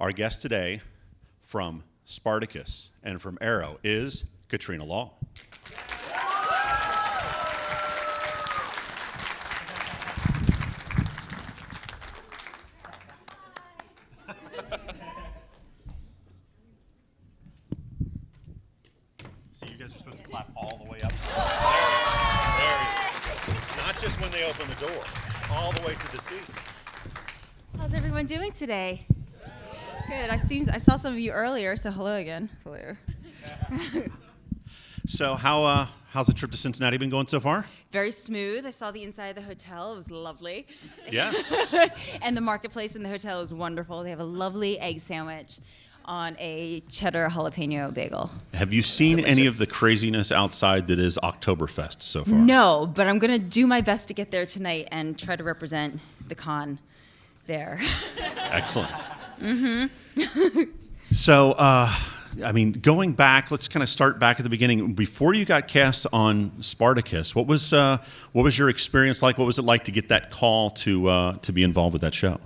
Our guest today from Spartacus and from Arrow is Katrina Law. See, you guys are supposed to clap all the way up. There you go. Not just when they open the door, all the way to the seat. How's everyone doing today? Good. I saw some of you earlier, so hello again. Hello. So how's the trip to Cincinnati been going so far? Very smooth. I saw the inside of the hotel. It was lovely. Yes. And the marketplace in the hotel is wonderful. They have a lovely egg sandwich on a cheddar jalapeno bagel. Have you seen Delicious. any of the craziness outside that is Oktoberfest so far? No, but I'm going to do my best to get there tonight and try to represent the con there. Excellent. So, going back, let's kind of start back at the beginning. Before you got cast on Spartacus, what was your experience like? What was it like to get that call to be involved with that show?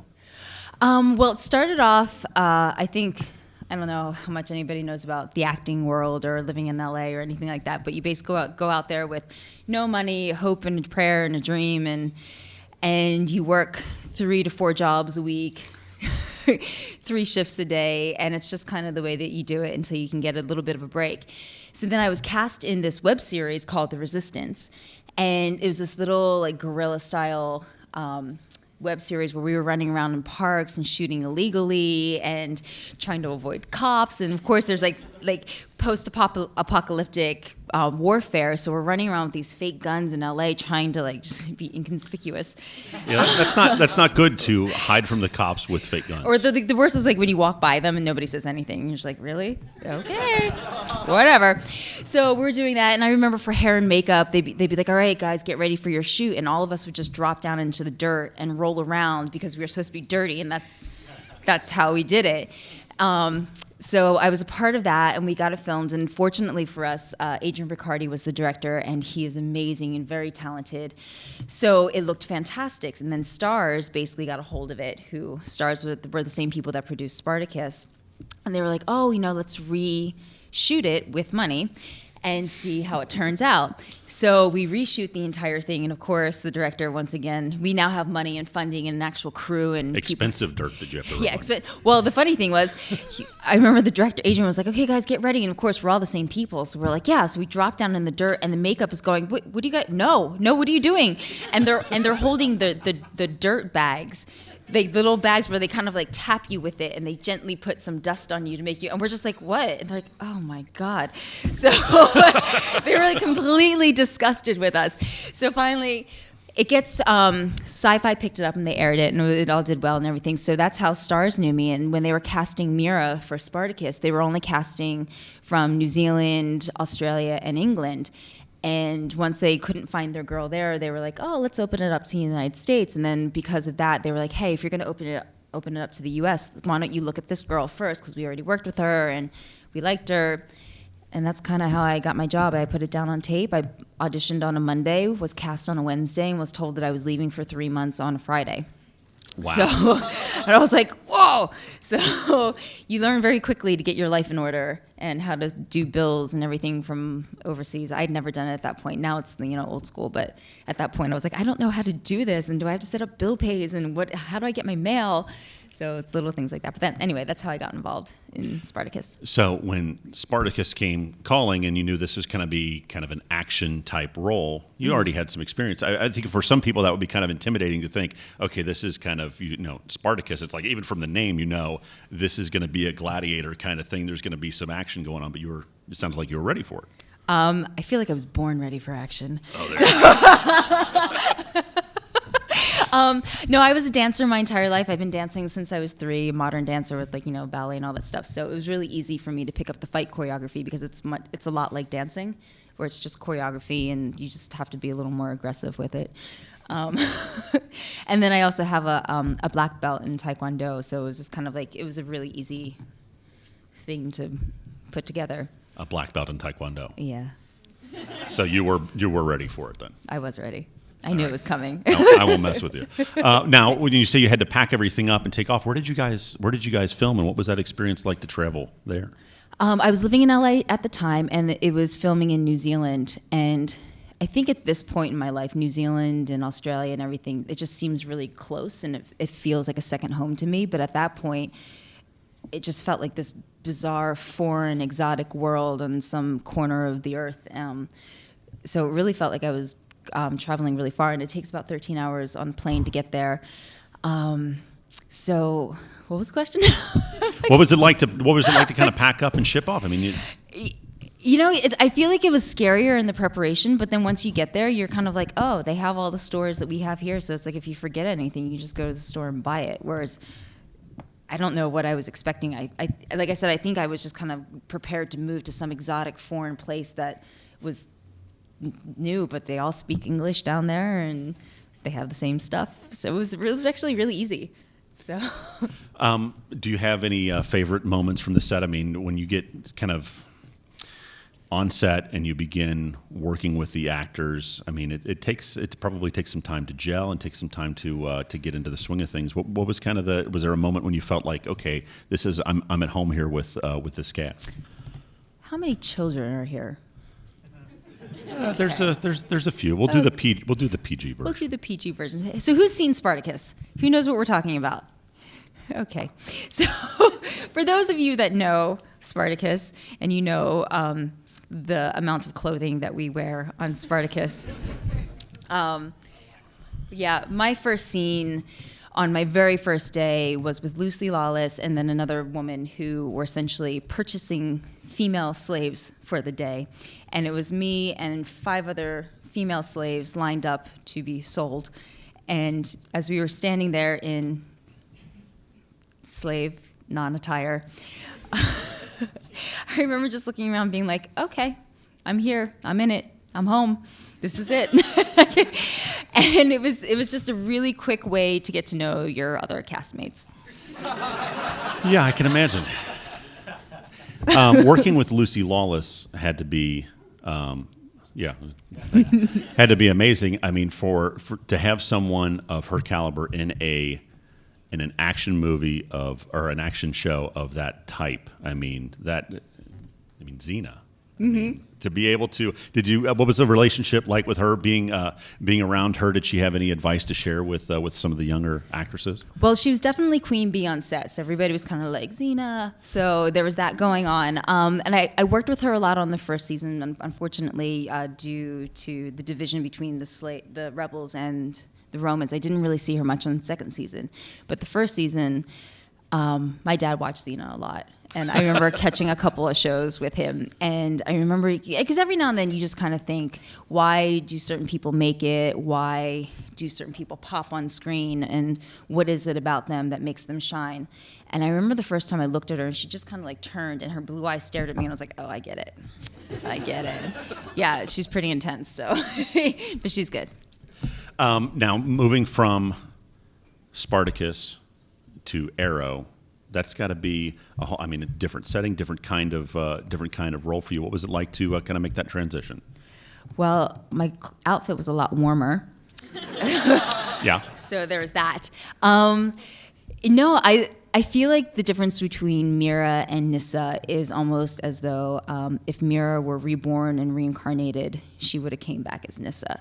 Well, it started off, I don't know how much anybody knows about the acting world or living in LA or anything like that, but you basically go out there with no money, hope and a prayer and a dream, and you work 3 to 4 jobs a week, 3 shifts a day, and it's just kind of the way that you do it until you can get a little bit of a break. So then I was cast in this web series called The Resistance, and it was this little like guerrilla style web series where we were running around in parks and shooting illegally and trying to avoid cops, and of course there's like post-apocalyptic warfare, so we're running around with these fake guns in LA trying to like just be inconspicuous. Yeah, that's not good to hide from the cops with fake guns. Or the worst is like when you walk by them and nobody says anything. You're just like, really? Okay, whatever. So we're doing that, and I remember for hair and makeup, they'd be like, all right, guys, get ready for your shoot, and all of us would just drop down into the dirt and roll around because we were supposed to be dirty, and that's how we did it. So I was a part of that, and we got it filmed. And fortunately for us, Adrian Riccardi was the director, and he is amazing and very talented. So it looked fantastic. And then Starz basically got a hold of it. Starz were the same people that produced Spartacus, and they were like, "Oh, let's reshoot it with money and see how it turns out." So we reshoot the entire thing, and of course, the director, once again, we now have money and funding and an actual crew and expensive dirt that you have to run. Yeah, well, the funny thing was, I remember the director, Adrian, was like, "Okay, guys, get ready," and of course, we're all the same people, so we're like, "Yeah." So we drop down in the dirt, and the makeup is going, "What do you guys? No, what are you doing?" And they're holding the dirt bags. The little bags where they kind of like tap you with it and they gently put some dust on you to make you, and we're just like, what? And they're like, oh my God. So they were like completely disgusted with us. So finally it gets, Sci-Fi picked it up and they aired it, and it all did well and everything. So that's how Starz knew me. And when they were casting Mira for Spartacus, they were only casting from New Zealand, Australia, and England. And once they couldn't find their girl there, they were like, "Oh, let's open it up to the United States." And then because of that, they were like, "Hey, if you're going to open it up to the U.S., why don't you look at this girl first? Because we already worked with her and we liked her." And that's kind of how I got my job. I put it down on tape. I auditioned on a Monday, was cast on a Wednesday, and was told that I was leaving for 3 months on a Friday. Wow. So, and I was like, whoa. So you learn very quickly to get your life in order and how to do bills and everything from overseas. I'd never done it at that point. Now it's old school, but at that point I was like, I don't know how to do this, and do I have to set up bill pays, and how do I get my mail? So it's little things like that. But then anyway, that's how I got involved in Spartacus. So when Spartacus came calling and you knew this was going to be kind of an action type role, you already had some experience. I think for some people that would be kind of intimidating to think, okay, this is kind of, Spartacus. It's like, even from the name, this is going to be a gladiator kind of thing. There's going to be some action going on, but it sounds like you were ready for it. I feel like I was born ready for action. Oh, there you go. No, I was a dancer my entire life. I've been dancing since I was 3, modern dancer with ballet and all that stuff. So it was really easy for me to pick up the fight choreography because it's a lot like dancing, where it's just choreography and you just have to be a little more aggressive with it. And then I also have a black belt in Taekwondo, so it was just kind of like, it was a really easy thing to put together. A black belt in Taekwondo. Yeah. So you were ready for it then? I was ready. I knew it was coming. I won't mess with you. Now, when you say you had to pack everything up and take off, where did you guys film, and what was that experience like to travel there? I was living in LA at the time, and it was filming in New Zealand. And I think at this point in my life, New Zealand and Australia and everything, it just seems really close, and it feels like a second home to me. But at that point, it just felt like this bizarre, foreign, exotic world on some corner of the earth. So it really felt like I was traveling really far, and it takes about 13 hours on a plane to get there. So what was the question? What was it like to kind of pack up and ship off? I mean, I feel like it was scarier in the preparation, but then once you get there, you're kind of like, oh, they have all the stores that we have here. So it's like if you forget anything, you just go to the store and buy it. Whereas I don't know what I was expecting. I like I said, I think I was just kind of prepared to move to some exotic foreign place that was new, but they all speak English down there and they have the same stuff. So it was actually really easy. So, do you have any favorite moments from the set? I mean, when you get kind of on set and you begin working with the actors, I mean, it probably takes some time to gel and takes some time to get into the swing of things. What was kind of was there a moment when you felt like, okay, I'm at home here with this cast? How many children are here? There's a few. We'll do the PG version. We'll do the PG version. So who's seen Spartacus? Who knows what we're talking about? Okay. So for those of you that know Spartacus and you know the amount of clothing that we wear on Spartacus, my first scene on my very first day was with Lucy Lawless and then another woman who were essentially purchasing female slaves for the day. And it was me and 5 other female slaves lined up to be sold. And as we were standing there in slave non-attire, I remember just looking around being like, okay, I'm here, I'm in it, I'm home, this is it. And it was just a really quick way to get to know your other castmates. Yeah, I can imagine. Working with Lucy Lawless had to be, had to be amazing. I mean, for to have someone of her caliber in an action movie or an action show of that type. I mean, Xena. Mm-hmm. To be able to, what was the relationship like with her being around her? Did she have any advice to share with some of the younger actresses? Well, she was definitely Queen Bee on set, so everybody was kind of like, Xena. So there was that going on. And I worked with her a lot on the first season, unfortunately, due to the division between the rebels and the Romans. I didn't really see her much on the second season. But the first season, my dad watched Xena a lot. And I remember catching a couple of shows with him. And I remember, because every now and then you just kind of think, why do certain people make it? Why do certain people pop on screen? And what is it about them that makes them shine? And I remember the first time I looked at her and she just kind of like turned and her blue eyes stared at me and I was like, oh, I get it. I get it. Yeah, she's pretty intense, so, but she's good. Now, moving from Spartacus to Arrow, that's got to be a different setting, different kind of role for you. What was it like to kind of make that transition? Well, my outfit was a lot warmer. Yeah. So there was that. I feel like the difference between Mira and Nyssa is almost as though if Mira were reborn and reincarnated, she would have came back as Nyssa,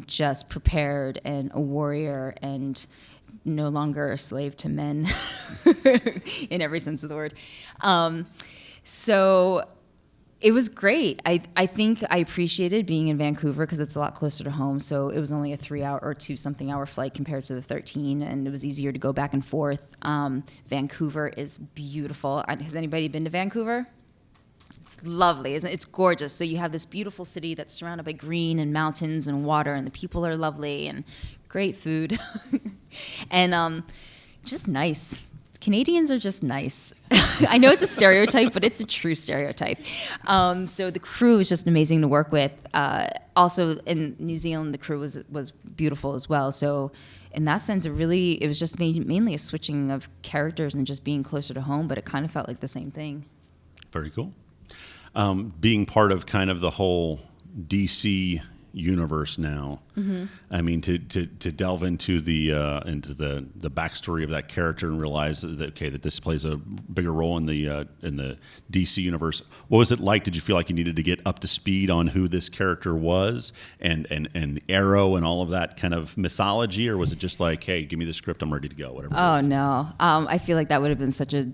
just prepared and a warrior and no longer a slave to men in every sense of the word. So it was great. I think I appreciated being in Vancouver because it's a lot closer to home. So it was only a 3-hour or 2-something-hour flight compared to the 13, and it was easier to go back and forth. Vancouver is beautiful. Has anybody been to Vancouver? It's lovely, isn't it? It's gorgeous. So you have this beautiful city that's surrounded by green and mountains and water, and the people are lovely and great food. And just nice. Canadians are just nice. I know it's a stereotype, but it's a true stereotype. So the crew was just amazing to work with. Also in New Zealand, the crew was beautiful as well. So in that sense, it was just mainly a switching of characters and just being closer to home, but it kind of felt like the same thing. Very cool. Being part of kind of the whole DC universe now. I mean, to delve into the backstory of that character and realize that this plays a bigger role in the DC universe. What was it like? Did you feel like you needed to get up to speed on who this character was and the Arrow and all of that kind of mythology, or was it just like, hey, give me the script, I'm ready to go, whatever? Oh no, I feel like that would have been such a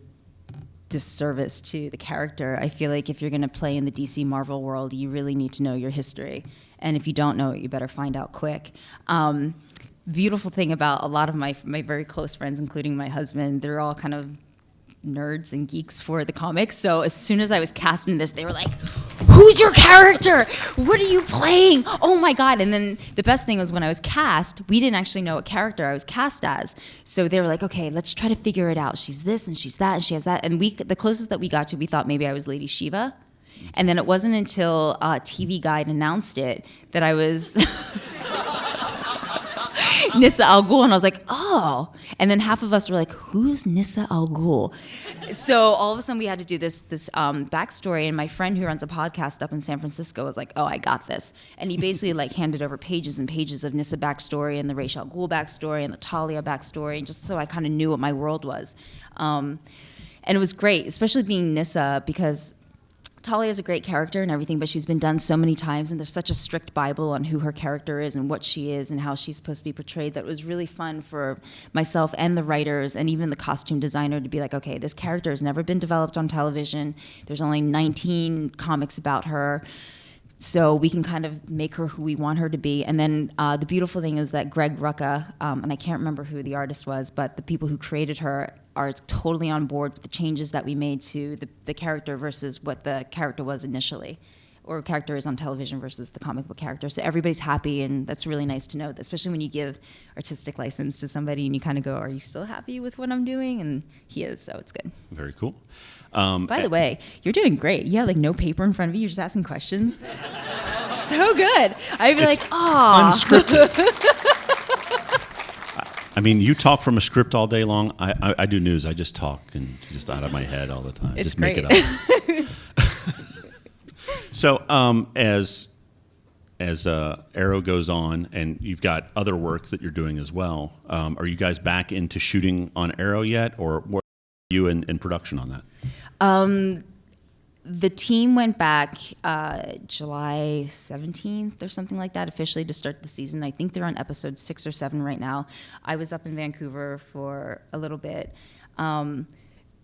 disservice to the character. I feel like if you're going to play in the DC Marvel world, you really need to know your history. And if you don't know it, you better find out quick. Beautiful thing about a lot of my very close friends, including my husband, they're all kind of nerds and geeks for the comics. So as soon as I was cast in this, they were like, who's your character? What are you playing? Oh my God. And then the best thing was when I was cast, we didn't actually know what character I was cast as. So they were like, okay, let's try to figure it out. She's this and she's that and she has that. And the closest that we got to, we thought maybe I was Lady Shiva. And then it wasn't until TV Guide announced it that I was Nissa Al Ghul, and I was like, oh. And then half of us were like, who's Nissa Al Ghul? So all of a sudden we had to do this backstory, and my friend who runs a podcast up in San Francisco was like, oh, I got this. And he basically like handed over pages and pages of Nissa backstory and the Ra's al Ghul backstory and the Talia backstory, and just so I kind of knew what my world was. And it was great, especially being Nissa, because Talia is a great character and everything, but she's been done so many times, and there's such a strict Bible on who her character is and what she is and how she's supposed to be portrayed, that it was really fun for myself and the writers and even the costume designer to be like, okay, this character has never been developed on television. There's only 19 comics about her, so we can kind of make her who we want her to be. And then the beautiful thing is that Greg Rucka, and I can't remember who the artist was, but the people who created her are totally on board with the changes that we made to the character versus what the character was initially, or character is on television versus the comic book character. So everybody's happy, and that's really nice to know, especially when you give artistic license to somebody and you kind of go, are you still happy with what I'm doing? And he is, so it's good. Very cool. By the way, you're doing great. You have like no paper in front of you. You're just asking questions. So good. I'd be like, oh. Unscripted. I mean, you talk from a script all day long. I do news. I just talk and just out of my head all the time. It's just great. make it up. So as Arrow goes on, and you've got other work that you're doing as well, are you guys back into shooting on Arrow yet, or what are you in production on that? The team went back July 17th or something like that, officially to start the season. I think they're on episode 6 or 7 right now. I was up in Vancouver for a little bit.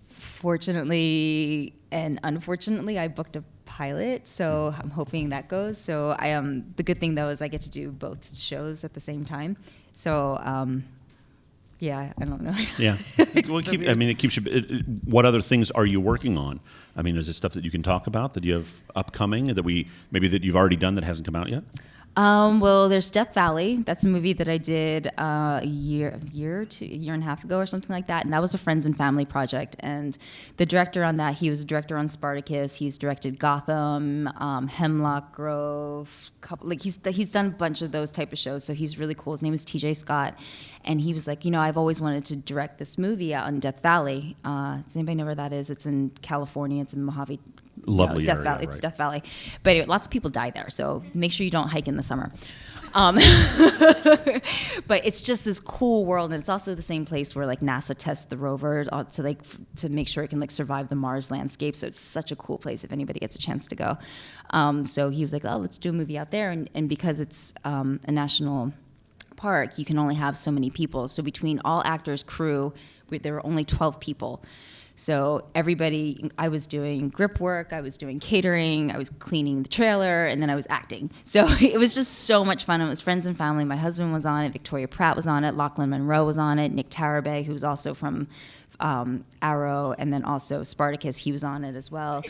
Fortunately and unfortunately, I booked a pilot, so I'm hoping that goes. So the good thing though is I get to do both shows at the same time. So yeah, I don't know. Yeah. Well, it keeps you. What other things are you working on? I mean, is it stuff that you can talk about that you have upcoming that that you've already done that hasn't come out yet? Well, there's Death Valley. That's a movie that I did a year and a half ago or something like that, and that was a friends and family project. And the director on that, he was a director on Spartacus. He's directed Gotham, Hemlock Grove. He's done a bunch of those type of shows, so he's really cool. His name is T.J. Scott, and he was like, I've always wanted to direct this movie out in Death Valley. Does anybody know where that is? It's in California. It's in the Mojave. Lovely Death area, Valley. It's right. Death Valley. But anyway, lots of people die there, so make sure you don't hike in the summer. But it's just this cool world, and it's also the same place where like NASA tests the rover to make sure it can like survive the Mars landscape. So it's such a cool place if anybody gets a chance to go. So he was like, oh, let's do a movie out there, and because it's a national park, you can only have so many people. So between all actors, crew, there were only 12 people. So everybody, I was doing grip work, I was doing catering, I was cleaning the trailer, and then I was acting. So it was just so much fun. It was friends and family. My husband was on it, Victoria Pratt was on it, Lachlan Monroe was on it, Nick Tarabay, who's also from Arrow, and then also Spartacus, he was on it as well.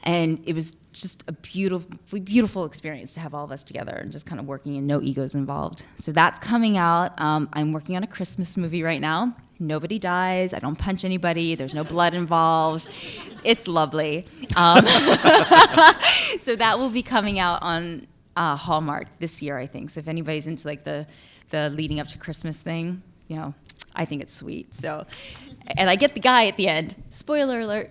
And it was just a beautiful, beautiful experience to have all of us together and just kind of working and no egos involved. So that's coming out. I'm working on a Christmas movie right now. Nobody dies. I don't punch anybody. There's no blood involved. It's lovely. So that will be coming out on Hallmark this year, I think. So if anybody's into like the leading up to Christmas thing, I think it's sweet. So, and I get the guy at the end. Spoiler alert.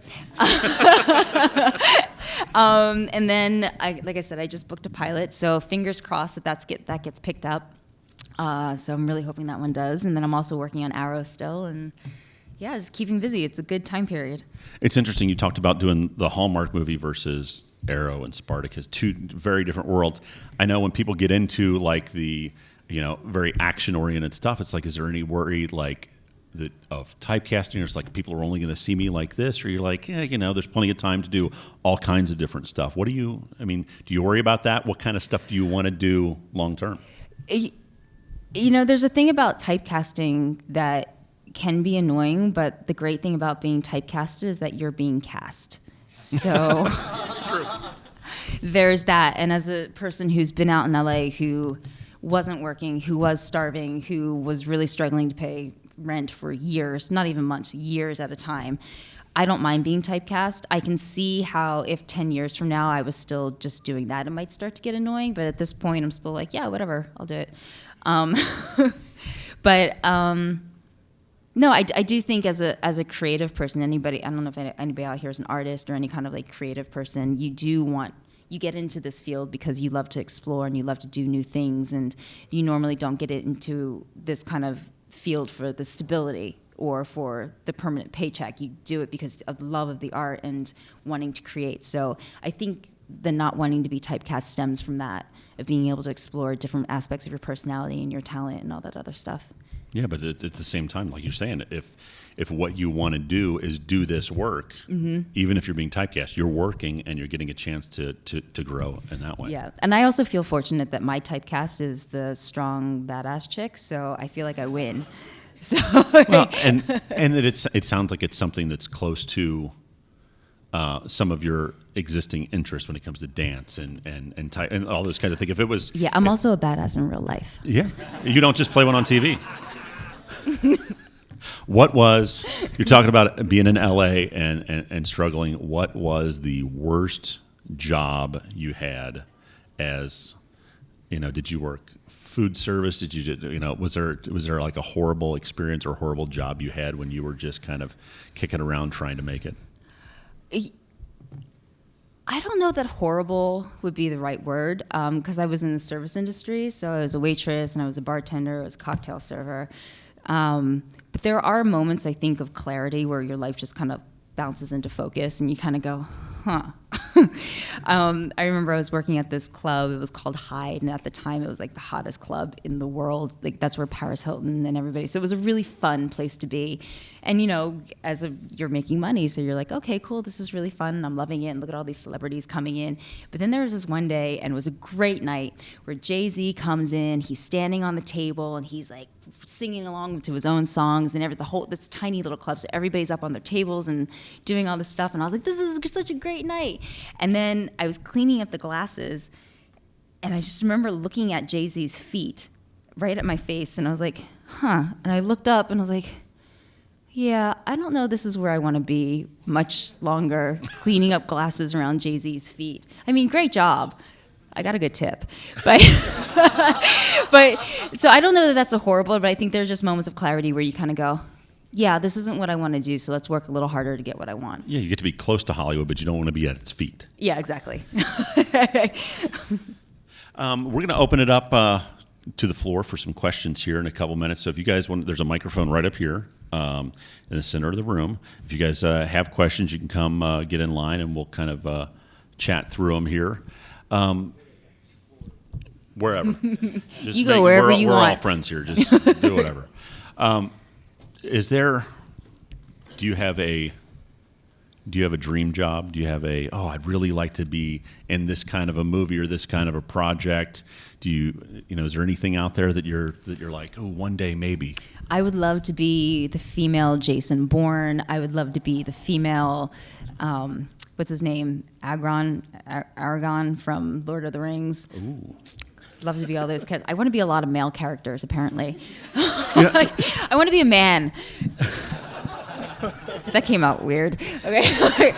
And then, like I said, I just booked a pilot. So fingers crossed that gets picked up. So I'm really hoping that one does. And then I'm also working on Arrow still, and yeah, just keeping busy. It's a good time period. It's interesting. You talked about doing the Hallmark movie versus Arrow and Spartacus, two very different worlds. I know when people get into like the, very action-oriented stuff, it's like, is there any worry like of typecasting, or it's like people are only going to see me like this, or you're like, there's plenty of time to do all kinds of different stuff. Do you worry about that? What kind of stuff do you want to do long term? There's a thing about typecasting that can be annoying, but the great thing about being typecasted is that you're being cast. So That's true. There's that. And as a person who's been out in LA, who wasn't working, who was starving, who was really struggling to pay rent for years, not even months, years at a time, I don't mind being typecast. I can see how if 10 years from now I was still just doing that, it might start to get annoying. But at this point, I'm still like, yeah, whatever, I'll do it. No, I do think as a creative person, I don't know if anybody out here is an artist or any kind of like creative person, you get into this field because you love to explore and you love to do new things, and you normally don't get into this kind of field for the stability or for the permanent paycheck. You do it because of the love of the art and wanting to create. So I think the not wanting to be typecast stems from that, of being able to explore different aspects of your personality and your talent and all that other stuff. Yeah, but at the same time, like you're saying, if what you want to do is do this work, even if you're being typecast, you're working and you're getting a chance to grow in that way. Yeah, and I also feel fortunate that my typecast is the strong, badass chick, so I feel like I win. So well, and it sounds like it's something that's close to some of your existing interests when it comes to dance and all those kinds of things. If it was, yeah, I'm also a badass in real life. Yeah, you don't just play one on TV. You're talking about being in LA and struggling. What was the worst job you had as, did you work food service? Did you, was there like a horrible experience or horrible job you had when you were just kind of kicking around trying to make it? I don't know that horrible would be the right word, because I was in the service industry, so I was a waitress and I was a bartender, I was a cocktail server. But there are moments, I think, of clarity where your life just kind of bounces into focus and you kind of go, huh. I remember I was working at this club. It was called Hyde, and at the time it was like the hottest club in the world. Like that's where Paris Hilton and everybody. So it was a really fun place to be. And you're making money, so you're like, okay, cool, this is really fun, and I'm loving it. And look at all these celebrities coming in. But then there was this one day, and it was a great night, where Jay-Z comes in. He's standing on the table, and he's like singing along to his own songs, and this tiny little club. So everybody's up on their tables and doing all this stuff. And I was like, this is such a great night. And then I was cleaning up the glasses, and I just remember looking at Jay-Z's feet right at my face, and I was like, huh. And I looked up, and I was like, yeah, I don't know this is where I want to be much longer, cleaning up glasses around Jay-Z's feet. I mean, great job. I got a good tip. But so I don't know that that's a horrible, but I think there's just moments of clarity where you kind of go, yeah, this isn't what I want to do, so let's work a little harder to get what I want. Yeah, you get to be close to Hollywood, but you don't want to be at its feet. Yeah, exactly. We're going to open it up to the floor for some questions here in a couple minutes. So if you guys want, there's a microphone right up here in the center of the room. If you guys have questions, you can come get in line, and we'll kind of chat through them here. Wherever. Just you go wherever you want. We're all friends here. Just do whatever. Do you have a dream job? Do you have I'd really like to be in this kind of a movie or this kind of a project? Is there anything out there that you're like, oh, one day maybe? I would love to be the female Jason Bourne. I would love to be the female, what's his name? Aragorn from Lord of the Rings. Ooh. Love to be all those characters. I want to be a lot of male characters, apparently. I want to be a man. That came out weird. Okay.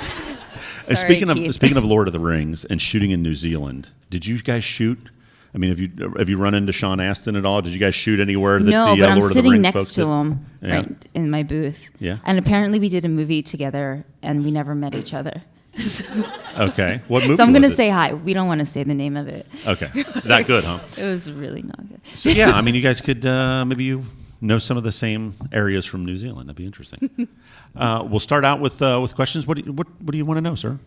Sorry, speaking of Lord of the Rings and shooting in New Zealand, did you guys shoot I mean, have you run into Sean Astin at all? Did you guys shoot anywhere that No, the but I'm Lord of the sitting Rings next folks to did? him Yeah. right in my booth. Yeah. And apparently we did a movie together, and we never met each other. Okay. What movie So I'm was going to it? say hi. We don't want to say the name of it. Okay. That good, huh? It was really not good. So yeah, I mean, you guys could maybe you know some of the same areas from New Zealand. That'd be interesting. We'll start out with questions. What do you want to know, sir?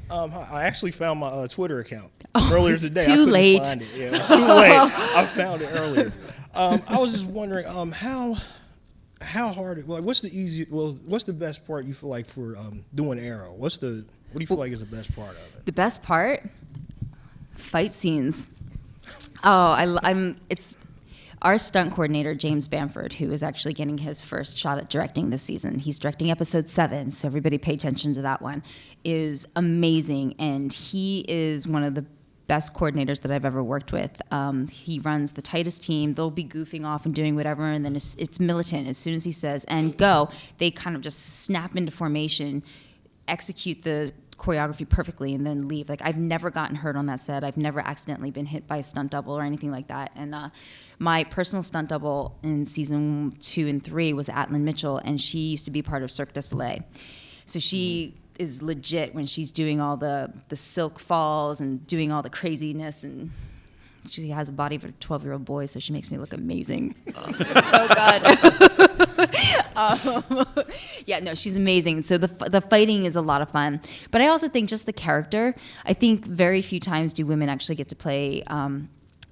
I actually found my Twitter account earlier today. I Too couldn't late. Find it. Yeah, it was too late. I found it earlier. I was just wondering how hard. What's the best part you feel like for doing Arrow? What do you feel like is the best part of it? The best part? Fight scenes. Oh, it's our stunt coordinator, James Bamford, who is actually getting his first shot at directing this season. He's directing episode 7, so everybody pay attention to that one, is amazing. And he is one of the best coordinators that I've ever worked with. He runs the tightest team. They'll be goofing off and doing whatever, and then it's militant. As soon as he says, and go, they kind of just snap into formation, execute the choreography perfectly, and then leave. Like, I've never gotten hurt on that set. I've never accidentally been hit by a stunt double or anything like that. And my personal stunt double in season 2 and 3 was Atlin Mitchell, and she used to be part of Cirque du Soleil. So she is legit when she's doing all the silk falls and doing all the craziness, and she has a body of a 12-year-old boy, so she makes me look amazing. It's so good. Yeah, no, she's amazing. So the fighting is a lot of fun. But I also think just the character, I think very few times do women actually get to play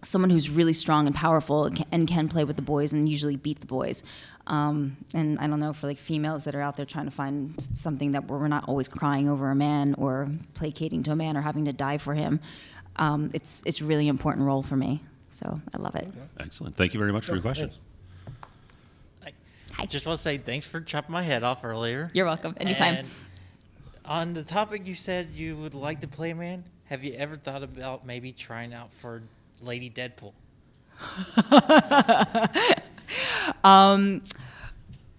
someone who's really strong and powerful and can play with the boys and usually beat the boys. And I don't know, for like females that are out there trying to find something that we're not always crying over a man or placating to a man or having to die for him, it's a really important role for me. So I love it. Excellent. Thank you very much for your question. I just want to say thanks for chopping my head off earlier. You're welcome. Anytime. And on the topic you said you would like to play a man, have you ever thought about maybe trying out for Lady Deadpool?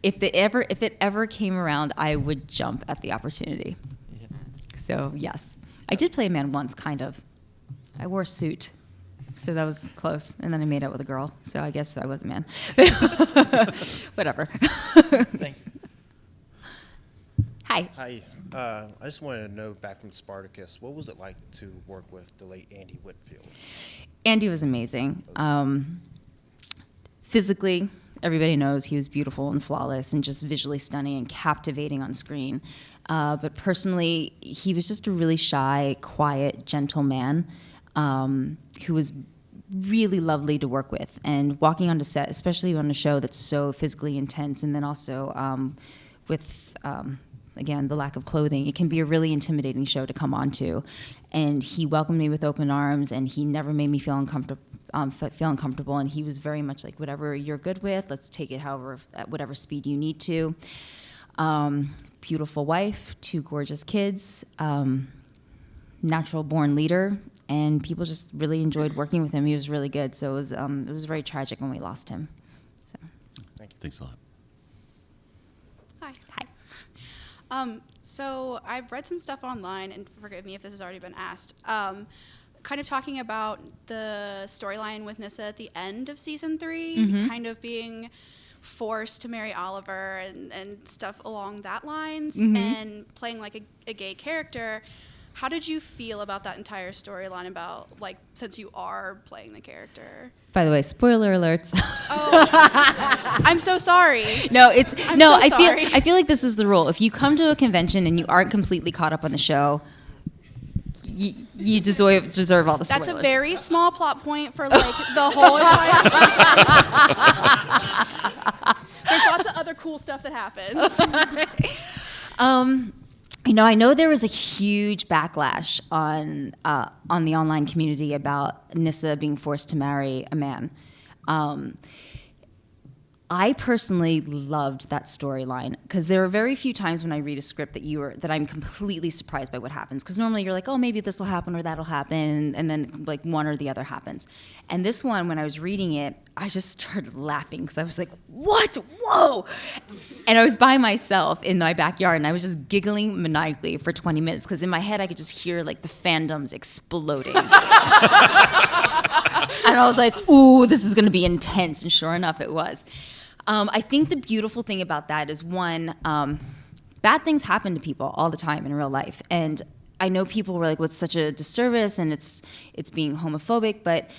If it ever came around, I would jump at the opportunity. Yeah. So yes, I did play a man once, kind of. I wore a suit, so that was close. And then I made out with a girl, so I guess I was a man. Whatever. Thank you. Hi. Hi. I just wanted to know, back from Spartacus, what was it like to work with the late Andy Whitfield? Andy was amazing. Physically, everybody knows he was beautiful and flawless and just visually stunning and captivating on screen. But personally, he was just a really shy, quiet, gentle man who was really lovely to work with. And walking onto set, especially on a show that's so physically intense, and then also with again, the lack of clothing, it can be a really intimidating show to come onto. And he welcomed me with open arms, and he never made me feel uncomfortable. And he was very much like, whatever you're good with, let's take it at whatever speed you need to. Beautiful wife, 2 gorgeous kids, natural born leader, and people just really enjoyed working with him. He was really good. So it was very tragic when we lost him. So. Thank you. Thanks a lot. Hi. Hi. So I've read some stuff online, and forgive me if this has already been asked, kind of talking about the storyline with Nissa at the end of season 3, kind of being forced to marry Oliver and stuff along that lines, and playing like a gay character. How did you feel about that entire storyline about, like, since you are playing the character? By the way, spoiler alerts. Oh, I'm so sorry. No, sorry. I feel like this is the rule. If you come to a convention and you aren't completely caught up on the show, you deserve all the spoilers. That's a very small plot point for like the whole entire There's lots of other cool stuff that happens. I know there was a huge backlash on the online community about Nissa being forced to marry a man. I personally loved that storyline because there are very few times when I read a script that I'm completely surprised by what happens. Because normally you're like, oh, maybe this will happen or that'll happen, and then like one or the other happens. And this one, when I was reading it, I just started laughing because I was like, what? Whoa! And I was by myself in my backyard, and I was just giggling maniacally for 20 minutes because in my head I could just hear like the fandoms exploding. And I was like, ooh, this is going to be intense. And sure enough, it was. I think the beautiful thing about that is, one, bad things happen to people all the time in real life. And I know people were like, what's such a disservice, and it's being homophobic, but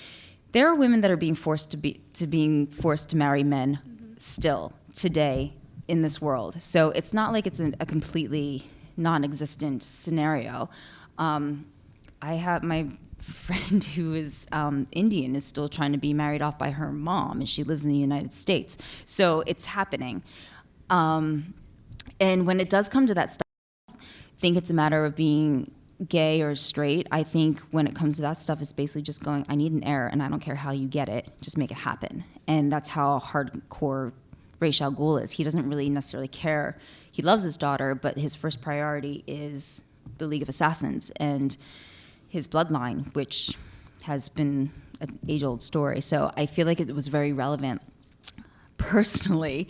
there are women that are being forced to marry men still today in this world. So it's not like it's a completely non-existent scenario. I have my friend who is Indian is still trying to be married off by her mom, and she lives in the United States. So it's happening. And when it does come to that stuff, I think it's a matter of being gay or straight. I think when it comes to that stuff, it's basically just going, I need an heir, and I don't care how you get it, just make it happen. And that's how hardcore Ra's al Ghul is. He doesn't really necessarily care. He loves his daughter, but his first priority is the League of Assassins and his bloodline, which has been an age-old story. So I feel like it was very relevant. Personally,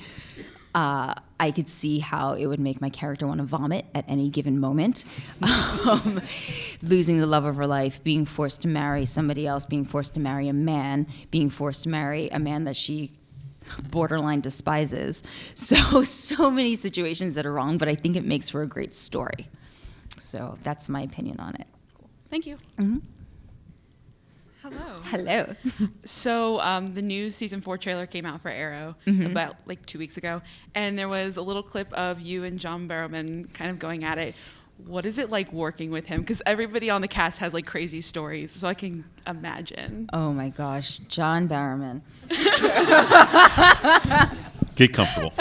I could see how it would make my character want to vomit at any given moment. Losing the love of her life, being forced to marry somebody else, being forced to marry a man, being forced to marry a man that she borderline despises. So many situations that are wrong, but I think it makes for a great story. So that's my opinion on it. Thank you. Hello. Hello. So the new season 4 trailer came out for Arrow about like 2 weeks ago, and there was a little clip of you and John Barrowman kind of going at it. What is it like working with him? Because everybody on the cast has like crazy stories, so I can imagine. Oh my gosh, John Barrowman. Get comfortable.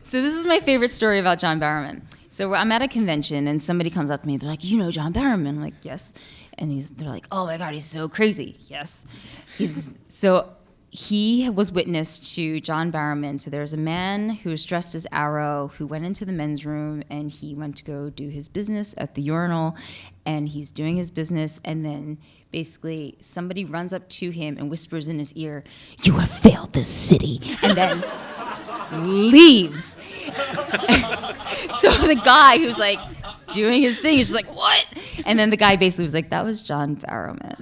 So this is my favorite story about John Barrowman. So I'm at a convention, and somebody comes up to me. They're like, "You know John Barrowman?" I'm like, "Yes." And they're like, "Oh my God, he's so crazy." Yes. He was witness to John Barrowman. So there's a man who was dressed as Arrow who went into the men's room, and he went to go do his business at the urinal, and he's doing his business, and then basically somebody runs up to him and whispers in his ear, "You have failed this city," and then leaves. So the guy who's like doing his thing is just like, "What?" And then the guy basically was like, "That was John Barrowman."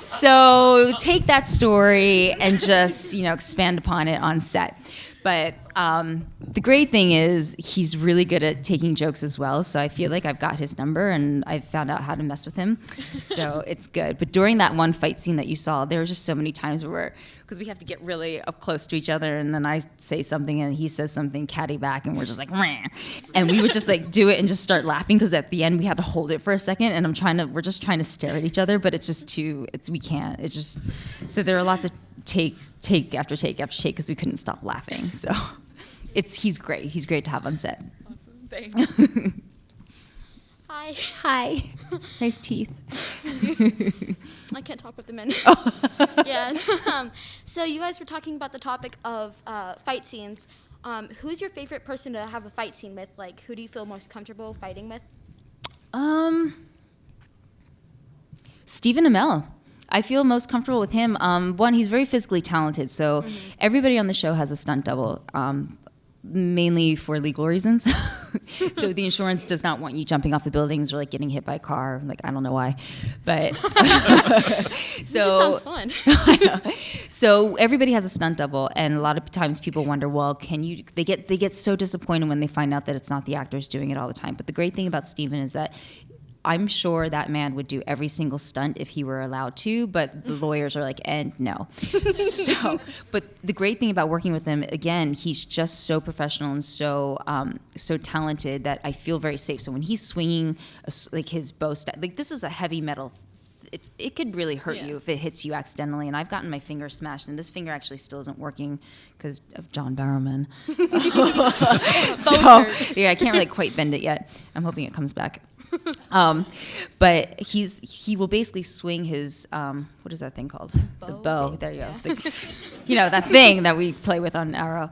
So take that story and just, expand upon it on set. But the great thing is he's really good at taking jokes as well. So I feel like I've got his number, and I've found out how to mess with him. So it's good. But during that one fight scene that you saw, there were just so many times because we have to get really up close to each other, and then I say something and he says something catty back, and we're just like, "Meh." And we would just like do it and just start laughing, because at the end we had to hold it for a second, and we're just trying to stare at each other, but it's just we can't. So there are lots of take after take after take, because we couldn't stop laughing. So he's great. He's great to have on set. Awesome. Thanks. Hi. Nice teeth. I can't talk with the men. Yeah. So you guys were talking about the topic of fight scenes. Who's your favorite person to have a fight scene with? Like, who do you feel most comfortable fighting with? Stephen Amell. I feel most comfortable with him. One, he's very physically talented, so everybody on the show has a stunt double, mainly for legal reasons. So the insurance does not want you jumping off the buildings or like getting hit by a car. Like, I don't know why, but It just sounds fun. So everybody has a stunt double, and a lot of times people wonder, well, they get so disappointed when they find out that it's not the actors doing it all the time. But the great thing about Steven is that I'm sure that man would do every single stunt if he were allowed to, but the lawyers are like, and no. But the great thing about working with him, again, he's just so professional and so talented that I feel very safe. So when he's swinging like his bow like this is a heavy metal. It could really hurt you if it hits you accidentally. And I've gotten my finger smashed, and this finger actually still isn't working because of John Barrowman. So yeah, I can't really quite bend it yet. I'm hoping it comes back. But he will basically swing his what is that thing called? Bow. The bow. There you go. That thing that we play with on Arrow.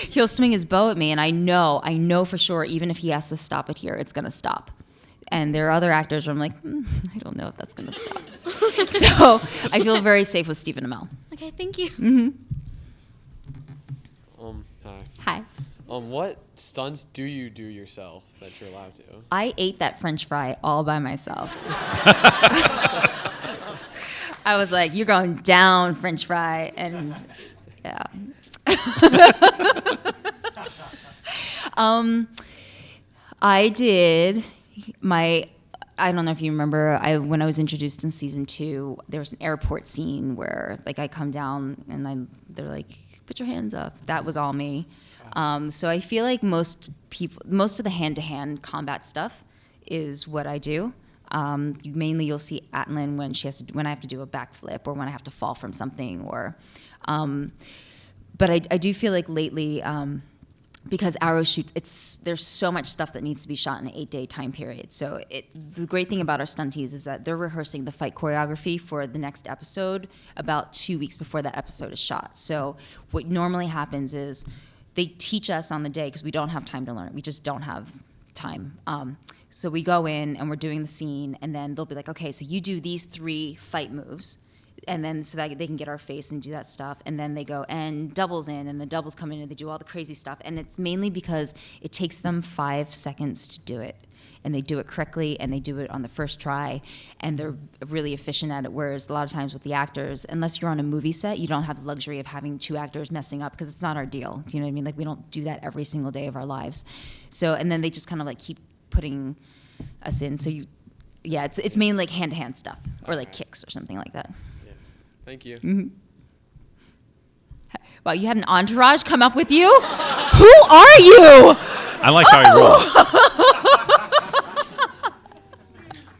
He'll swing his bow at me, and I know for sure, even if he has to stop it here, it's gonna stop. And there are other actors where I'm like, I don't know if that's gonna stop. So I feel very safe with Stephen Amell. Okay, thank you. Mm-hmm. Hi. Hi. What stunts do you do yourself that you're allowed to? I ate that French fry all by myself. I was like, "You're going down, French fry," and yeah. I did I don't know if you remember, when I was introduced in season 2, there was an airport scene where like I come down and they're like, "Put your hands up." That was all me. So I feel like most of the hand-to-hand combat stuff is what I do. Mainly you'll see Atlin when I have to do a backflip or when I have to fall from something but I do feel like lately, because Arrow shoots, there's so much stuff that needs to be shot in an 8-day time period. So the great thing about our stunties is that they're rehearsing the fight choreography for the next episode about 2 weeks before that episode is shot. So what normally happens is they teach us on the day because we don't have time to learn it. We just don't have time. So we go in and we're doing the scene, and then they'll be like, "Okay, so you do these 3 fight moves." And then so that they can get our face and do that stuff. And then they go and doubles in, and the doubles come in and they do all the crazy stuff. And it's mainly because it takes them 5 seconds to do it. And they do it correctly, and they do it on the first try, and they're really efficient at it. Whereas a lot of times with the actors, unless you're on a movie set, you don't have the luxury of having 2 actors messing up because it's not our deal. Do you know what I mean? Like, we don't do that every single day of our lives. So, and then they just kind of like keep putting us in. So it's mainly like hand-to-hand stuff or like kicks or something like that. Thank you. Mm-hmm. Wow, you had an entourage come up with you? Who are you? I like how he rolls.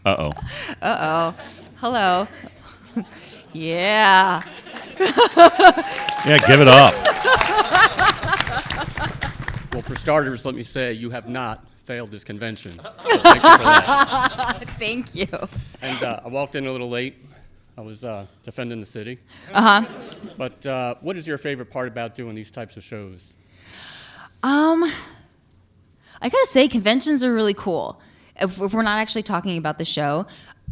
Uh-oh. Uh-oh. Hello. Yeah. Yeah, give it up. Well, for starters, let me say you have not failed this convention. So thank you for that. Thank you. And I walked in a little late. I was defending the city. Uh-huh. But what is your favorite part about doing these types of shows? I gotta say, conventions are really cool. If we're not actually talking about the show,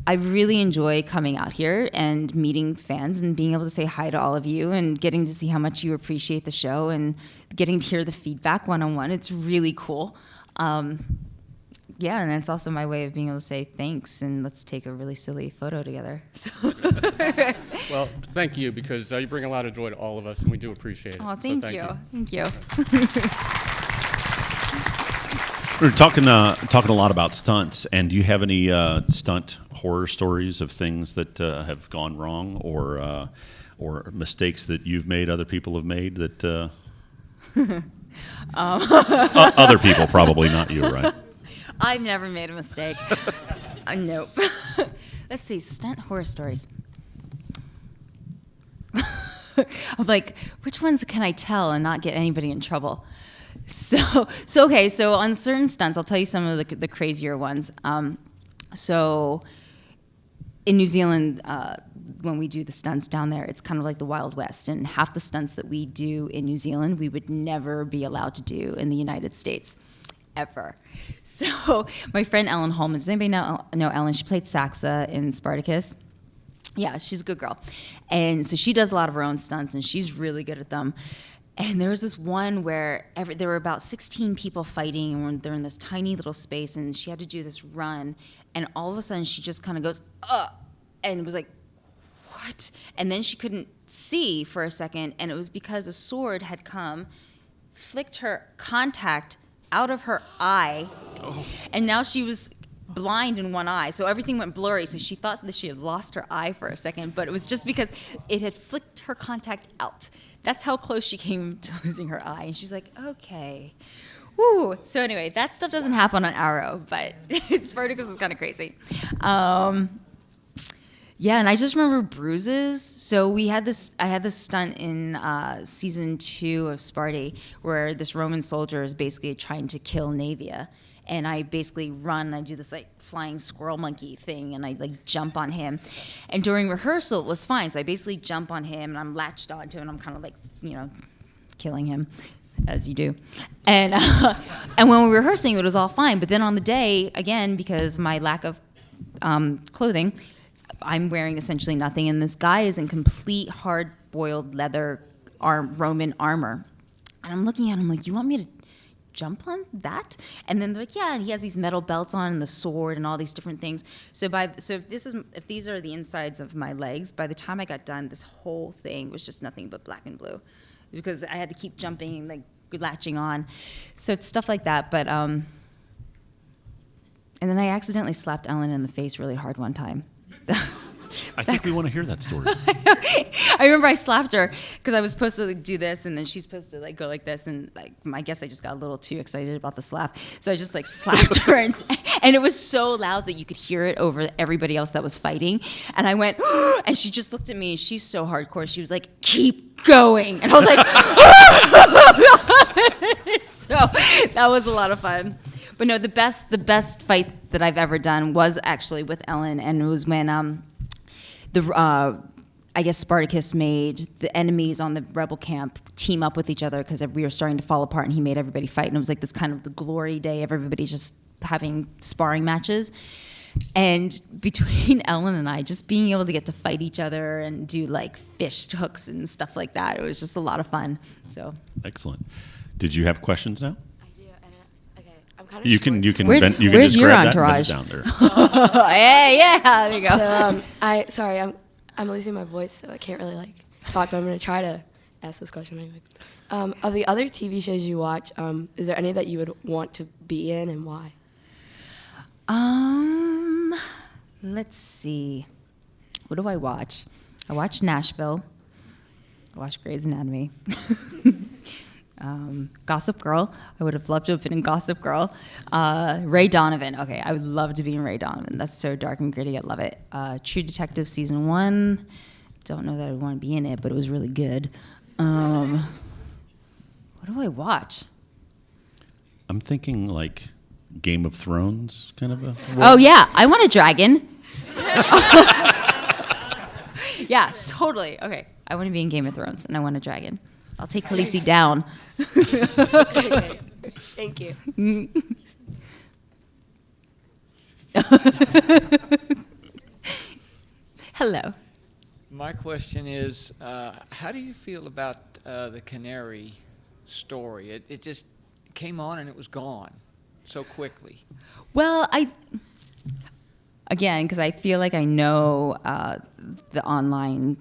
I really enjoy coming out here and meeting fans and being able to say hi to all of you and getting to see how much you appreciate the show and getting to hear the feedback one-on-one. It's really cool. Yeah, and it's also my way of being able to say thanks and let's take a really silly photo together. So. Well, thank you, because you bring a lot of joy to all of us, and we do appreciate it. Oh, thank you. Thank you. We're talking a lot about stunts, and do you have any stunt horror stories of things that have gone wrong or mistakes that you've made, other people have made that other people probably, not you, right? I've never made a mistake. Nope. Let's see, stunt horror stories. I'm like, which ones can I tell and not get anybody in trouble? So on certain stunts, I'll tell you some of the crazier ones. So in New Zealand, when we do the stunts down there, it's kind of like the Wild West, and half the stunts that we do in New Zealand, we would never be allowed to do in the United States. Ever. So my friend Ellen Holman, does anybody know Ellen? She played Saxa in Spartacus. Yeah, she's a good girl. And so she does a lot of her own stunts, and she's really good at them. And there was this one where there were about 16 people fighting, and they're in this tiny little space, and she had to do this run, and all of a sudden she just kind of goes, and was like, what? And then she couldn't see for a second, and it was because a sword had come, flicked her contact out of her eye, and now she was blind in one eye, so everything went blurry, so she thought that she had lost her eye for a second, but it was just because it had flicked her contact out. That's how close she came to losing her eye, and she's like, okay. Woo. So anyway, that stuff doesn't happen on Arrow, but Spartacus was kind of crazy. Yeah, and I just remember bruises. So I had this stunt in season 2 of Sparty where this Roman soldier is basically trying to kill Naevia. And I basically run, I do this like flying squirrel monkey thing, and I like jump on him. And during rehearsal, it was fine. So I basically jump on him, and I'm latched onto him, and I'm kind of like, killing him, as you do. And and when we were rehearsing, it was all fine. But then on the day, again, because of my lack of clothing, I'm wearing essentially nothing, and this guy is in complete hard-boiled leather Roman armor. And I'm looking at him like, you want me jump on that? And then they're like, yeah, and he has these metal belts on and the sword and all these different things. So if these are the insides of my legs, by the time I got done, this whole thing was just nothing but black and blue, because I had to keep jumping, like latching on. So it's stuff like that. But and then I accidentally slapped Ellen in the face really hard one time. I think we want to hear that story. I remember I slapped her because I was supposed to like, do this, and then she's supposed to like go like this, and like I guess I just got a little too excited about the slap, so I just like slapped her, and it was so loud that you could hear it over everybody else that was fighting, and I went, and she just looked at me. She's so hardcore. She was like, "Keep going," and I was like, so that was a lot of fun. But no, the best fight that I've ever done was actually with Ellen, and it was when I guess Spartacus made the enemies on the rebel camp team up with each other because we were starting to fall apart, and he made everybody fight, and it was like this kind of the glory day of everybody just having sparring matches. And between Ellen and I, just being able to get to fight each other and do like fish hooks and stuff like that, it was just a lot of fun. So Excellent. Did you have questions now? I'm kind of You can Where's just your grab entourage? that and bend it down there. Hey, yeah, there you go. So I'm losing my voice, so I can't really like talk. But I'm gonna try to ask this question anyway. Of the other TV shows you watch, is there any that you would want to be in, and why? Let's see. What do I watch? I watch Nashville. I watch Grey's Anatomy. Gossip Girl. I would have loved to have been in Gossip Girl. Ray Donovan. Okay, I would love to be in Ray Donovan. That's so dark and gritty. I love it. True Detective season 1. Don't know that I would want to be in it, but it was really good. What do I watch? I'm thinking like Game of Thrones kind of a role. Oh yeah, I want a dragon. Yeah, totally. Okay, I want to be in Game of Thrones, and I want a dragon. I'll take Khaleesi down. Okay. Thank you. Hello. My question is, how do you feel about the canary story? It just came on and it was gone so quickly. Well, again, because I feel like I know the online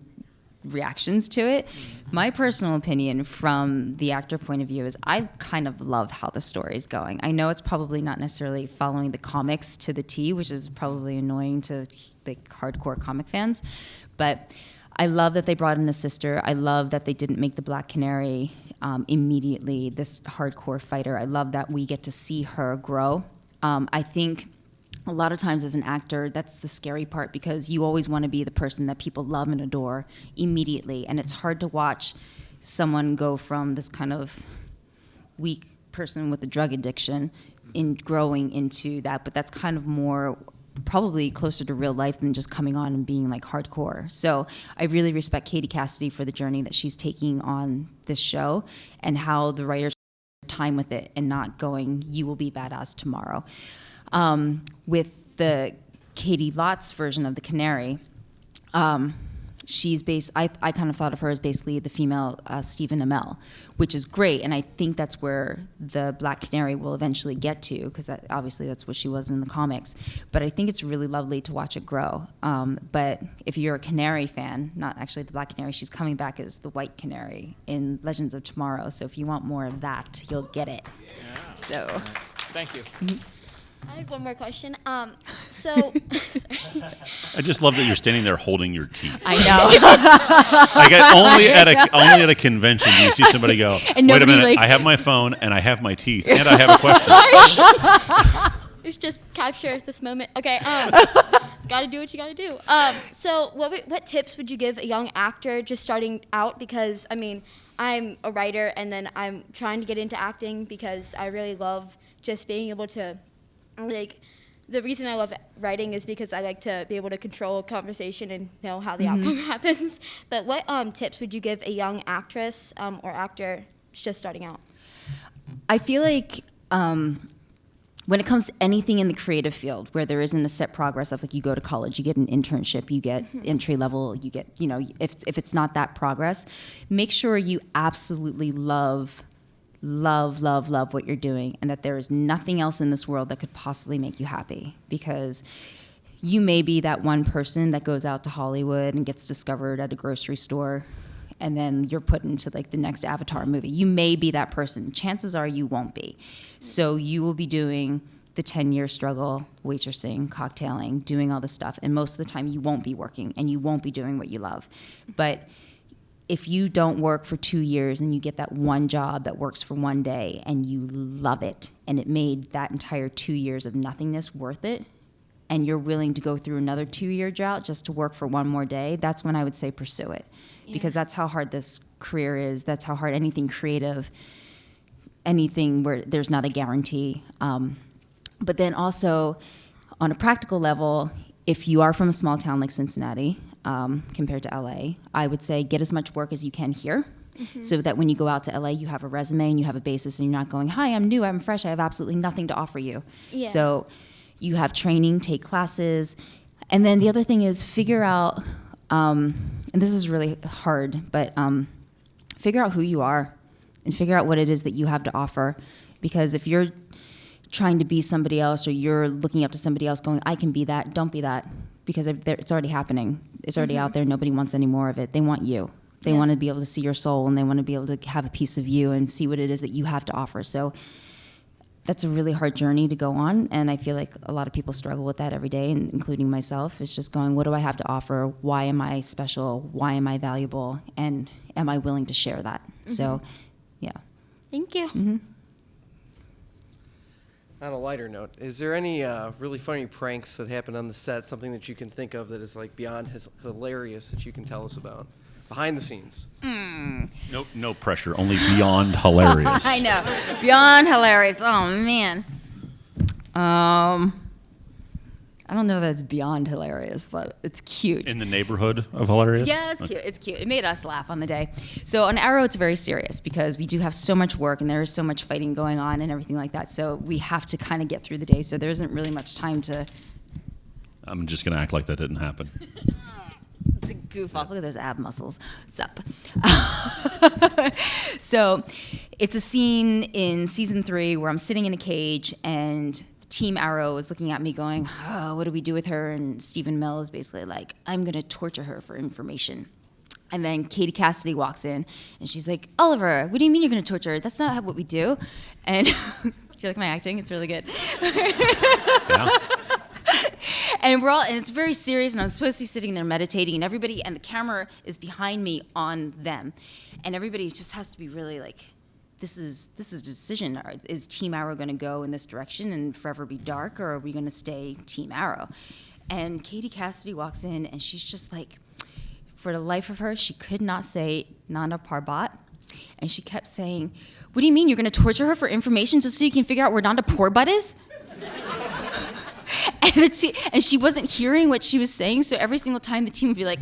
reactions to it. My personal opinion from the actor point of view is I kind of love how the story is going. I know it's probably not necessarily following the comics to the T, which is probably annoying to like hardcore comic fans, but I love that they brought in a sister. I love that they didn't make the Black Canary immediately this hardcore fighter. I love that we get to see her grow. I think a lot of times as an actor, that's the scary part because you always want to be the person that people love and adore immediately. And it's hard to watch someone go from this kind of weak person with a drug addiction in growing into that. But that's kind of more probably closer to real life than just coming on and being like hardcore. So I really respect Katie Cassidy for the journey that she's taking on this show and how the writers time with it and not going, you will be badass tomorrow. With the Katie Lott's version of the Canary, she's I kind of thought of her as basically the female Stephen Amell, which is great, and I think that's where the Black Canary will eventually get to, because obviously that's what she was in the comics. But I think it's really lovely to watch it grow. But if you're a Canary fan, not actually the Black Canary, she's coming back as the White Canary in Legends of Tomorrow, so if you want more of that, you'll get it. Yeah. So. Thank you. Mm-hmm. I had one more question. So, I just love that you're standing there holding your teeth. I know. Like only at a convention do you see somebody go, And wait a minute, like- I have my phone and I have my teeth and I have a question. let's just capture this moment. Okay. Gotta do what you gotta do. So, what tips would you give a young actor just starting out? Because I mean, I'm a writer, and then I'm trying to get into acting because I really love just being able to. Like, the reason I love writing is because I like to be able to control a conversation and know how the outcome happens. But what tips would you give a young actress or actor just starting out? I feel like when it comes to anything in the creative field where there isn't a set progress of like you go to college, you get an internship, you get entry level, you get, if it's not that progress, make sure you absolutely love love, love, love what you're doing, and that there is nothing else in this world that could possibly make you happy, because you may be that one person that goes out to Hollywood and gets discovered at a grocery store, and then you're put into like the next Avatar movie. You may be that person. Chances are you won't be. So you will be doing the 10-year struggle, waitressing, cocktailing, doing all this stuff, and most of the time you won't be working and you won't be doing what you love. But if you don't work for 2 years and you get that one job that works for one day and you love it, and it made that entire 2 years of nothingness worth it, and you're willing to go through another 2-year drought just to work for one more day, that's when I would say pursue it. Because that's how hard this career is. That's how hard anything creative, anything where there's not a guarantee. But then also, on a practical level, if you are from a small town like Cincinnati, compared to LA, I would say get as much work as you can here, so that when you go out to LA, you have a resume and you have a basis, and you're not going, hi, I'm new, I'm fresh, I have absolutely nothing to offer you. Yeah. So you have training, take classes. And then the other thing is figure out, and this is really hard, but figure out who you are and figure out what it is that you have to offer. Because if you're trying to be somebody else, or you're looking up to somebody else going, I can be that, don't be that, because it's already happening. It's already out there. Nobody wants any more of it. They want you. They want to be able to see your soul, and they want to be able to have a piece of you and see what it is that you have to offer. So that's a really hard journey to go on, and I feel like a lot of people struggle with that every day, and including myself. It's just going, what do I have to offer? Why am I special? Why am I valuable? And am I willing to share that? So, yeah. Thank you. On a lighter note, is there any really funny pranks that happen on the set, something that you can think of that is like beyond hilarious that you can tell us about? Behind the scenes. No pressure, only beyond hilarious. I know. Beyond hilarious. Oh, man. I don't know that it's beyond hilarious, but it's cute. In the neighborhood of hilarious? Yeah, it's cute. It's cute. It made us laugh on the day. So on Arrow, it's very serious because we do have so much work and there is so much fighting going on and everything like that. So we have to kind of get through the day. So there isn't really much time to... I'm just going to act like that didn't happen. It's a goof off. Look at those ab muscles. What's up? So it's a scene in season 3 where I'm sitting in a cage and Team Arrow is looking at me going, oh, what do we do with her? And Stephen Mell is basically like, I'm going to torture her for information. And then Katie Cassidy walks in and she's like, Oliver, what do you mean you're going to torture her? That's not what we do. And do you like my acting? It's really good. Yeah. And it's very serious, and I'm supposed to be sitting there meditating, and everybody, and the camera is behind me on them, and everybody just has to be really like, this is a decision. Is Team Arrow going to go in this direction and forever be dark, or are we going to stay Team Arrow? And Katie Cassidy walks in, and she's just like, for the life of her, she could not say Nana Parbat, and she kept saying, what do you mean you're going to torture her for information just so you can figure out where Nana Parbat is? And she wasn't hearing what she was saying, so every single time the team would be like,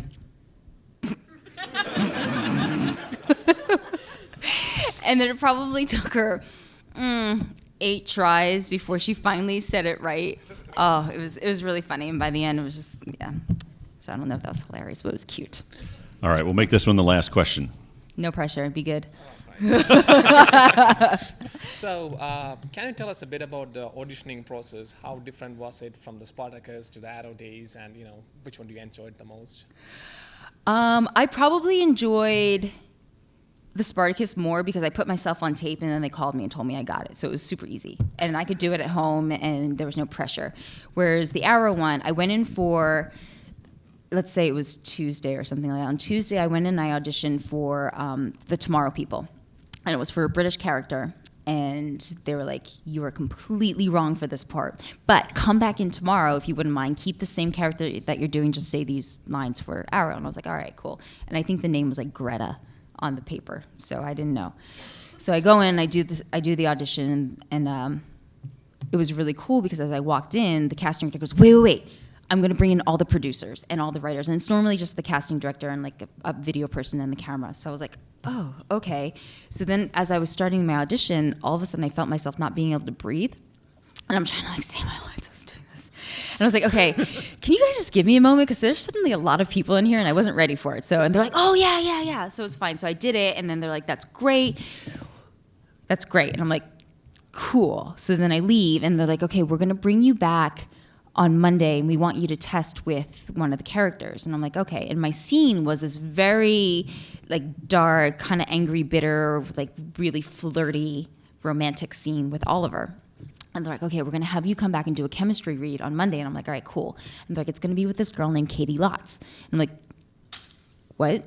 and then it probably took her 8 tries before she finally said it right. Oh, it was really funny, and by the end it was just, yeah. So I don't know if that was hilarious, but it was cute. All right, we'll make this one the last question. No pressure, be good. So, can you tell us a bit about the auditioning process? How different was it from the Spartacus to the Arrow days, and which one do you enjoyed the most? I probably enjoyed the Spartacus more because I put myself on tape and then they called me and told me I got it. So it was super easy. And I could do it at home and there was no pressure. Whereas the Arrow one, I went in for, let's say it was Tuesday or something like that. On Tuesday, I went in and I auditioned for the Tomorrow People. And it was for a British character. And they were like, you are completely wrong for this part. But come back in tomorrow if you wouldn't mind. Keep the same character that you're doing. Just say these lines for Arrow. And I was like, all right, cool. And I think the name was like Greta on the paper. So I didn't know. So I go in, I do the audition. And it was really cool because as I walked in, the casting director goes, wait. I'm going to bring in all the producers and all the writers. And it's normally just the casting director and like a video person and the camera. So I was like, oh, okay. So then as I was starting my audition, all of a sudden I felt myself not being able to breathe. And I'm trying to like say my lines. I was doing this. And I was like, okay, can you guys just give me a moment? Because there's suddenly a lot of people in here and I wasn't ready for it. So, and they're like, oh, yeah. So it's fine. So I did it. And then they're like, that's great. that's great. And I'm like, cool. So then I leave, and they're like, okay, we're going to bring you back on Monday, and we want you to test with one of the characters. And I'm like, okay. And my scene was this very like dark, kind of angry, bitter, like really flirty, romantic scene with Oliver. And they're like, okay, we're going to have you come back and do a chemistry read on Monday. And I'm like, all right, cool. And they're like, it's going to be with this girl named Katie Lotz. And I'm like, what?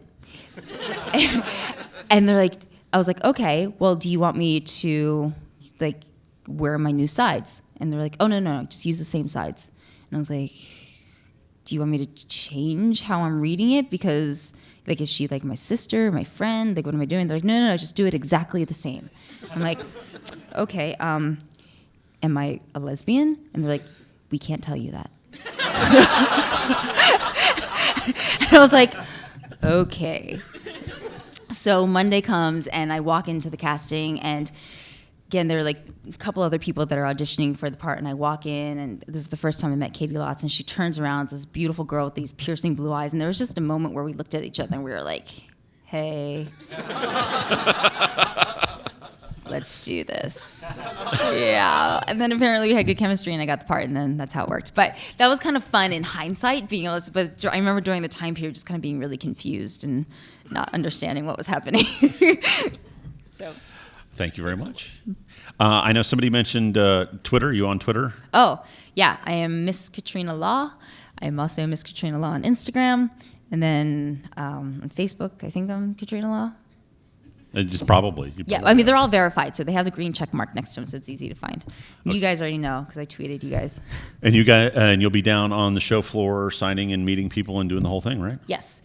And they're like, I was like, okay, well, do you want me to like wear my new sides? And they're like, oh, no, just use the same sides. And I was like, do you want me to change how I'm reading it? Because like, is she like my sister, my friend? Like, what am I doing? They're like, no, just do it exactly the same. I'm like, okay, am I a lesbian? And they're like, we can't tell you that. And I was like, okay. So Monday comes, and I walk into the casting, and again, there are like a couple other people that are auditioning for the part, and I walk in, and this is the first time I met Katie Lotz, and she turns around, this beautiful girl with these piercing blue eyes, and there was just a moment where we looked at each other, and we were like, hey. Let's do this. Yeah. And then apparently we had good chemistry, and I got the part, and then that's how it worked. But that was kind of fun in hindsight, being able to, but I remember during the time period just kind of being really confused and not understanding what was happening. So. Thank you very much. I know somebody mentioned Twitter. Are you on Twitter? Oh, yeah. I am Miss Katrina Law. I am also Miss Katrina Law on Instagram. And then on Facebook, I think I'm Katrina Law. Just probably. Yeah, I mean, they're all verified, so they have the green check mark next to them, so it's easy to find. And you guys already know, because I tweeted you guys. And you guys, and you'll be down on the show floor signing and meeting people and doing the whole thing, right? Yes.